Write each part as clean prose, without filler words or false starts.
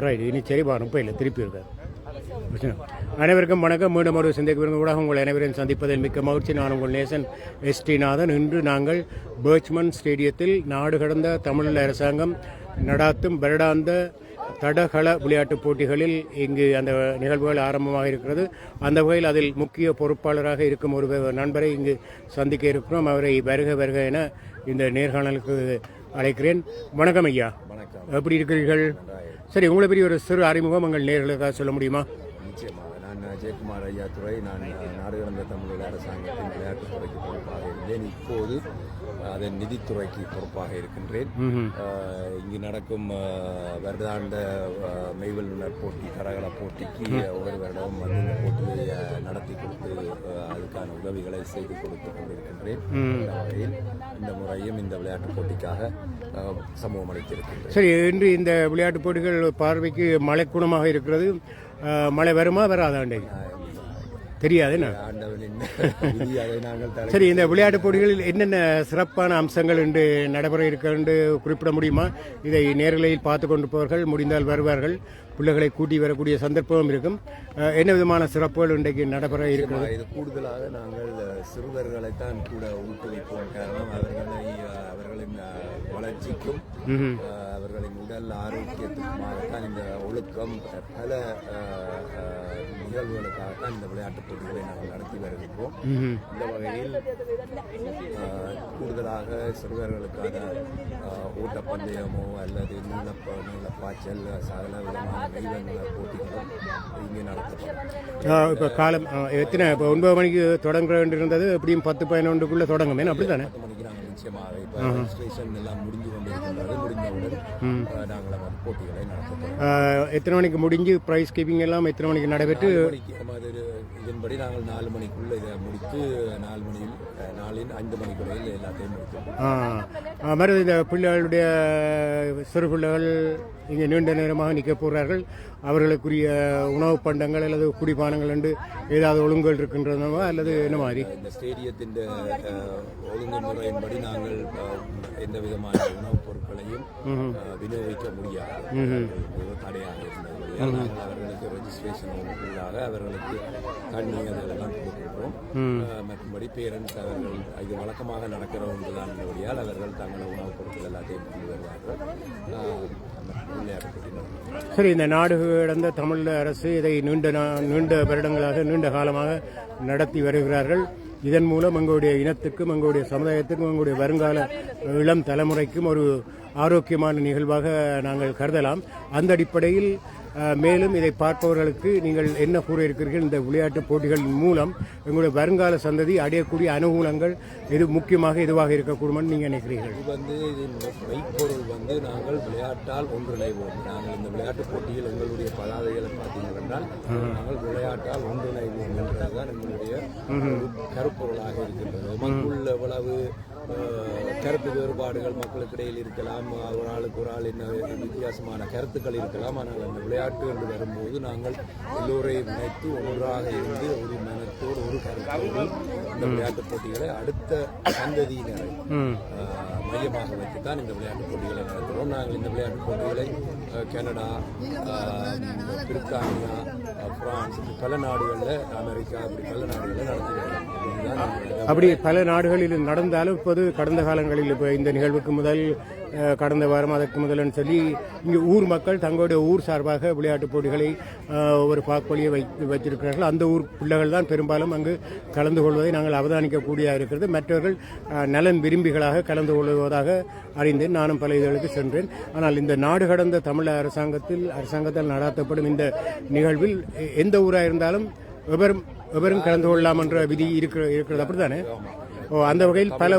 Right. இனி சரி பாருங்க இல்லை திருப்பி இருக்கார். அனைவருக்கும் வணக்கம். மீண்டும் ஒரு சந்திக்க கூட உங்கள் அனைவரையும் சந்திப்பதில் மிக்க மகிழ்ச்சி. நான் உங்கள் நேசன் எஸ்டி நாதன். இன்று நாங்கள் பேர்ச்மன் ஸ்டேடியத்தில் நாடு கடந்த தமிழ் அரசாங்கம் நடாத்தும் வருடாந்த தடகள விளையாட்டுப் போட்டிகளில் இங்கு அந்த நிகழ்வுகள் ஆரம்பமாக இருக்கிறது. அந்த வகையில் அதில் முக்கிய பொறுப்பாளராக இருக்கும் ஒரு நண்பரை இங்கு சந்திக்க இருக்கிறோம். அவரை வருக வருக என இந்த நேர்காணலுக்கு அழைக்கிறேன். வணக்கம் ஐயா. வணக்கம். எப்படி இருக்கிறீர்கள்? சரி, உங்களை பெரிய ஒரு சிறு அறிமுகம் உங்கள் நேர்களுக்காக சொல்ல முடியுமா? நிச்சயமாக. நான் ஜெயக்குமார் ஐயா துறை. நான் நாடு கடந்த தமிழ் அரசாங்கத்தின் விளையாட்டுத்துறைக்கு பொறுப்பாக இருந்தேன். இப்போது அதன் நிதித்துறைக்கு பொறுப்பாக இருக்கின்றேன். இங்கு நடக்கும் வருடாண்ட மெய்வல்லுநர் போட்டி, தடகள போட்டிக்கு ஒவ்வொரு வருடமும் வந்து இந்த போட்டியை நடத்தி கொடுத்து அதுக்கான உதவிகளை செய்து கொடுத்து கொண்டிருக்கின்றேன். இந்த வகையில் இந்த முறையும் இந்த விளையாட்டுப் போட்டிக்காக சமூகம் அளித்திருக்கின்றேன். சரி, இன்று இந்த விளையாட்டுப் போட்டிகள் பார்வைக்கு மழைக்குணமாக இருக்கிறது. மழை வருமா வராதாண்டே தெரியாது. சரி, இந்த விளையாட்டுப் போட்டிகளில் என்னென்ன சிறப்பான அம்சங்கள் என்று நடைபெற இருக்க என்று குறிப்பிட முடியுமா? இதை நேரலையில் பார்த்து கொண்டு போவர்கள் முடிந்தால் வருவார்கள். பிள்ளைகளை கூட்டி வரக்கூடிய சந்தர்ப்பமும் இருக்கும். என்ன விதமான சிறப்புகள் இன்றைக்கு நடைபெற இருக்கிறது? இது கூடுதலாக நாங்கள் சிறுவர்களைத்தான் கூட ஊக்குவிப்போம். காரணம் அவர்களின் வளர்ச்சிக்கும் அவர்களின் உடல் ஆரோக்கியத்துக்குமாகத்தான் இந்த ஒழுக்கம் பல நிகழ்வுகளுக்காகத்தான் இந்த விளையாட்டுப் போட்டிகளை நாங்கள் நடத்தி வருகின்றோம். இந்த வகையில் கூடுதலாக சிறுவர்களுக்கான ஓட்டப்பந்தயமோ அல்லது நீளப்பாய்ச்சல் சகல விதமான மெய்வல்லுநர் போட்டிகளும் இங்கே நடத்தப்படும். இப்போ காலம் எத்தனை? இப்போ 9 மணிக்கு தொடங்க வேண்டியிருந்தது. எப்படியும் 10-11க்குள்ளே தொடங்கும். அப்படி தானே? 10 மணிக்கு நாங்கள் நிச்சயமாக இப்போ ரெஜிஸ்ட்ரேஷன் எல்லாம் முடிஞ்சு கொண்டிருக்கின்றது. முடிந்தவுடன் நாங்கள் போட்டிகளை நடத்தப்போம். எத்தனை மணிக்கு முடிஞ்சு ப்ரைஸ் கீப்பிங் எல்லாம் எத்தனை மணிக்கு நடைபெற்று? இதன்படி நாங்கள் 4 மணிக்குள்ள இதை முடித்து 4 மணிக்குள்ளையில் எல்லாத்தையும் முடித்தோம். மறுபடியும் இந்த பிள்ளைகளுடைய சிறு பிள்ளைகள் இங்கே நீண்ட நேரமாக நிற்க போகிறார்கள். அவர்களுக்குரிய உணவு பண்டங்கள் அல்லது குடிபானங்கள் என்று ஏதாவது ஒழுங்குகள் இருக்கின்றனவா அல்லது என்ன மாதிரி? இந்த ஸ்டேடியத்தின் ஒழுங்குமுறையின்படி நாங்கள் எந்த விதமான உணவுப் பொருட்களையும் விநியோகிக்க முடியாது. தடையாக இருந்தது. அவர்களுக்கு ரெஜிஸ்ட்ரேஷன் உள்ளாக அவர்களுக்கு தண்ணி அதெல்லாம் கொடுக்கின்றோம். மற்றபடி பேரண்ட்ஸ் அவர்கள் இது வழக்கமாக நடக்கிற ஒன்றுதான் என்படியால் அவர்கள் தங்கள் உணவுப் பொருட்கள் எல்லாத்தையும் கொண்டு வருவார்கள். சரி, இந்த நாடு கடந்த தமிழ் அரசு இதை நீண்ட வருடங்களாக நீண்ட காலமாக நடத்தி வருகிறார்கள். இதன் மூலம் எங்களுடைய இனத்துக்கும் எங்களுடைய சமுதாயத்துக்கும் எங்களுடைய வருங்கால இளம் தலைமுறைக்கும் ஒரு ஆரோக்கியமான நிகழ்வாக நாங்கள் கருதலாம். அந்த அடிப்படையில் மேலும் இதை பார்ப்பவர்களுக்கு நீங்கள் என்ன கூற இருக்கிறீர்கள்? இந்த விளையாட்டுப் போட்டிகளின் மூலம் எங்களுடைய வருங்கால சந்ததி அடையக்கூடிய அனுகூலங்கள் எது முக்கியமாக எதுவாக இருக்கக்கூடும் நீங்கள் நினைக்கிறீர்கள்? இதன் மெய்ப்பொருள் நாங்கள் விளையாட்டால் ஒன்றிணைவோம். நாங்கள் இந்த விளையாட்டுப் போட்டியில் எங்களுடைய பதாதைகளை பார்த்தீர்கள் என்றால் நாங்கள் விளையாட்டால் ஒன்றிணைவோம் என்றதுதான் எங்களுடைய கருப்பொருளாக இருக்கின்றது. மக்கள் எவ்வளவு கருத்து வேறுபாடுகள் மக்களுக்கிடையில் இருக்கலாம், ஒரு ஆளுக்கு ஒரு ஆள் என்ன வித்தியாசமான கருத்துக்கள் இருக்கலாம். ஆனால் அந்த விளையாட்டு என்று வரும்போது நாங்கள் எல்லோரையும் நினைத்து ஒன்றாக இருந்து ஒரு மனத்தோடு ஒரு கருத்தோடு இந்த விளையாட்டுப் போட்டிகளை அடுத்த சந்ததியினரை மையமாக வைத்துத்தான் இந்த விளையாட்டுப் போட்டிகளை நடத்துகிறோம். நாங்கள் இந்த விளையாட்டுப் போட்டிகளை கனடா, பிரித்தானியா, பிரான்ஸ், பல நாடுகளில், அமெரிக்கா, அப்படி பல நாடுகளில் நடத்தி வருகிறோம். அப்படி பல நாடுகளில் நடந்தாலும் இப்போது கடந்த காலங்களில் இப்போ இந்த நிகழ்வுக்கு முதல் கடந்த வாரம் அதற்கு முதல்னு சொல்லி இங்கே ஊர் மக்கள் தங்களுடைய ஊர் சார்பாக விளையாட்டுப் போட்டிகளை ஒரு பாக்பொழியை வைத்திருக்கிறார்கள். அந்த ஊர் பிள்ளைகள் தான் பெரும்பாலும் அங்கு கலந்து கொள்வதை நாங்கள் அவதானிக்கக்கூடியதாக இருக்கிறது. மற்றவர்கள் நலன் விரும்பிகளாக கலந்து கொள்வதாக அறிந்தேன். நானும் பல இதழுக்கு சென்றேன். ஆனால் இந்த நாடு கடந்த தமிழ் அரசாங்கத்தால் நடாத்தப்படும் இந்த நிகழ்வில் எந்த ஊராக இருந்தாலும் எவரும் கலந்து கொள்ளலாம் என்ற விதி இருக்கிறது. அப்படித்தானே? அந்த வகையில் பல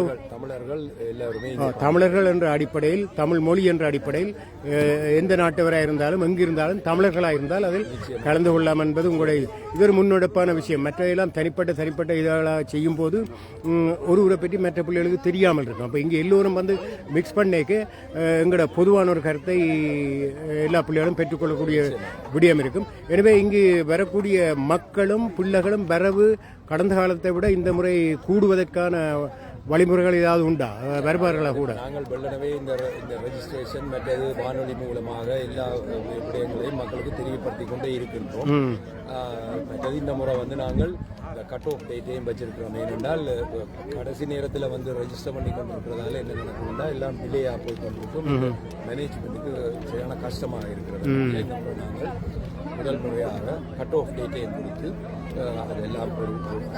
தமிழர்கள் என்ற அடிப்படையில், தமிழ் மொழி என்ற அடிப்படையில் எந்த நாட்டவராக இருந்தாலும் எங்கிருந்தாலும் தமிழர்களாக இருந்தால் அதில் கலந்து கொள்ளலாம் என்பது உங்களுடைய இது ஒரு முன்னெடுப்பான விஷயம். மற்றையெல்லாம் தனிப்பட்ட இதழாக செய்யும் போது ஒருவரை பற்றி மற்ற பிள்ளைகளுக்கு தெரியாமல் இருக்கும். அப்போ இங்கே எல்லோரும் வந்து மிக்ஸ் பண்ணிக்க எங்களோட பொதுவான ஒரு கருத்தை எல்லா பிள்ளைகளும் பெற்றுக்கொள்ளக்கூடிய விடயம் இருக்கும். எனவே இங்கு வரக்கூடிய மக்களும் பிள்ளைகளும் வரவு கடந்த காலத்தை விட இந்த முறை கூடுவதற்கான வழிமுறைகள் ஏதாவது உண்டா வருவார்களா கூட? நாங்கள் வெள்ளனவே இந்த ரெஜிஸ்ட்ரேஷன் மற்றது வானொலி மூலமாக எல்லா விடயங்களையும் மக்களுக்கு தெரியப்படுத்திக் கொண்டே இருக்கின்றோம். மற்றது இந்த முறை வந்து நாங்கள் கட் ஆஃப் டேட்டையும் வச்சிருக்கிறோம். ஏனென்றால் கடைசி நேரத்தில் வந்து ரெஜிஸ்டர் பண்ணி கொண்டிருக்கிறதால என்ன நடக்கும்னா எல்லாம் டிலேயாக போய் கொண்டிருக்கும். மேனேஜ்மெண்ட்டுக்கு சரியான கஷ்டமாக இருக்கிறது. இந்த முறை நாங்கள் முதல் முறையாக கட் ஆஃப் டேட்டையும் கொடுத்து அதெல்லாம்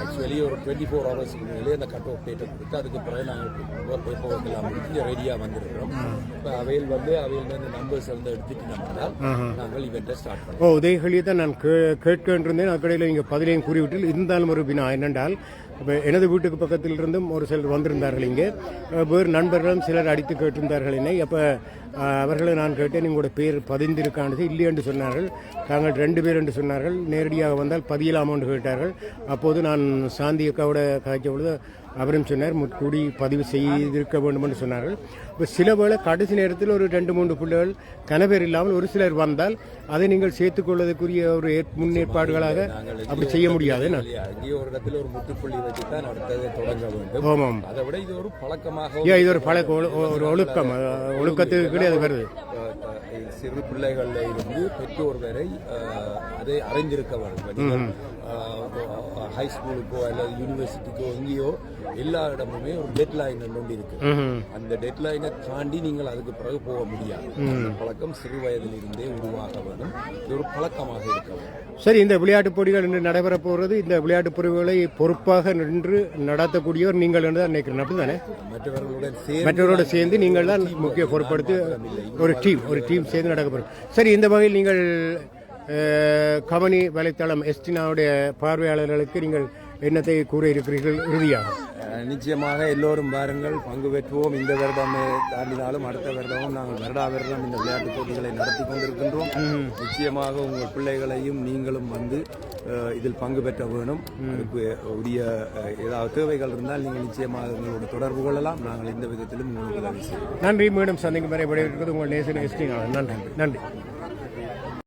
ஆக்சுவலி ஒரு 24 ஹவர்ஸ்க்கு மேலே அந்த கட் ஆஃப் டேட்டை கொடுத்து அதுக்கு பிறகு நாங்கள் பேப்பர் ஒர்க் எல்லாம் முடிச்சு ரெடியாக வந்திருக்கிறோம். இப்போ அவையில் வந்து நம்பர்ஸ் வந்து எடுத்துட்டு நம்மளால் நாங்கள் இவெண்ட்டை ஸ்டார்ட் பண்ணோம். உதயகளியை தான் நான் கேட்கின்றேன். அக்கடையில் நீங்கள் பதிலையும் கூறிவிட்டு இருந்தாலும் ஒரு வினா என்னென்றால், இப்போ எனது வீட்டுக்கு பக்கத்தில் இருந்தும் ஒரு சிலர் வந்திருந்தார்கள். இங்கே வேறு நண்பர்களும் சிலர் அடித்து கேட்டிருந்தார்கள் என்னை. அப்போ அவர்களை நான் கேட்டேன், உங்களோட பேர் பதிந்திருக்கானது இல்லை என்று சொன்னார்கள். தாங்கள் 2 பேர் என்று சொன்னார்கள். நேரடியாக வந்தால் பதியலாமா என்று கேட்டார்கள். அப்போது நான் சாந்தி அக்காவோட காய்ச்ச பொழுது அவரும் சொன்னார் முற்கூடி பதிவு செய்திருக்க வேண்டும் என்று சொன்னார்கள். இப்போ சில வேளை கடைசி நேரத்தில் ஒரு 2-3 பிள்ளைகள் கனவேர் இல்லாமல் ஒரு சிலர் வந்தால் அதை நீங்கள் சேர்த்துக் கொள்வதற்குரிய ஒரு முன்னேற்பாடுகளாக அப்படி செய்ய முடியாது. அங்கே ஒரு இடத்துல ஒரு முற்றுப்புள்ளி வச்சுதான் அடுத்ததை தொடங்க வேண்டும். ஆமாம், அதை விட இது ஒரு பழக்கமாக இது ஒரு ஒரு ஒழுக்கம், ஒழுக்கத்துக்கு அது வருது. சிறு பிள்ளைகள்ல இருந்து பெற்றோர் வரை அதை அறிந்திருக்க வேண்டும். ஹை ஸ்கூலுக்கோ அல்லது யூனிவர்சிட்டிக்கோ எங்கேயோ எல்லா இடமுமே ஒரு டெட்லைன் ஒன்று இருக்கு. அந்த டெட்லைனை தாண்டி நீங்கள் அதுக்கு பிறகு போக முடியாது. பழக்கம் சிறு வயதில் இருந்தே உருவாக வேண்டும். இது ஒரு பழக்கமாக இருக்க வேண்டும். சரி, இந்த விளையாட்டுப் போட்டிகள் இன்று நடைபெற போகிறது. இந்த விளையாட்டுப் போட்டிகளை பொறுப்பாக நின்று நடத்தக்கூடியவர் நீங்கள் என்று தான் நினைக்கிறேன். அப்படித்தானே? மற்றவரோடு சேர்ந்து நீங்கள் தான் முக்கிய பொறுப்படுத்தி ஒரு டீம் சேர்ந்து நடக்க போகிறோம். சரி, இந்த வகையில் நீங்கள் கவனி வலைத்தளம் எஸ்டினாவுடைய பார்வையாளர்களுக்கு நீங்கள் என்னத்தை கூற இருக்கிறீர்கள் இறுதியாக? நிச்சயமாக எல்லோரும் வாருங்கள், பங்கு பெற்றுவோம். இந்த வருடமே தாண்டினாலும் அடுத்த வருடமும் நாங்கள் வருடம் இந்த விளையாட்டுப் போட்டிகளை நடத்தி கொண்டிருக்கின்றோம். நிச்சயமாக உங்கள் பிள்ளைகளையும் நீங்களும் வந்து இதில் பங்கு பெற்ற வேணும். அதுக்கு உரிய ஏதாவது தேவைகள் இருந்தால் நீங்கள் நிச்சயமாக உங்களோட தொடர்பு கொள்ளலாம். நாங்கள் இந்த விதத்திலும் உங்களுக்கு உதவி செய்வோம். நன்றி. மீண்டும் சந்திக்கும் வரை விடைபெறுவது உங்கள் நேசன் எஸ்டினா. நன்றி.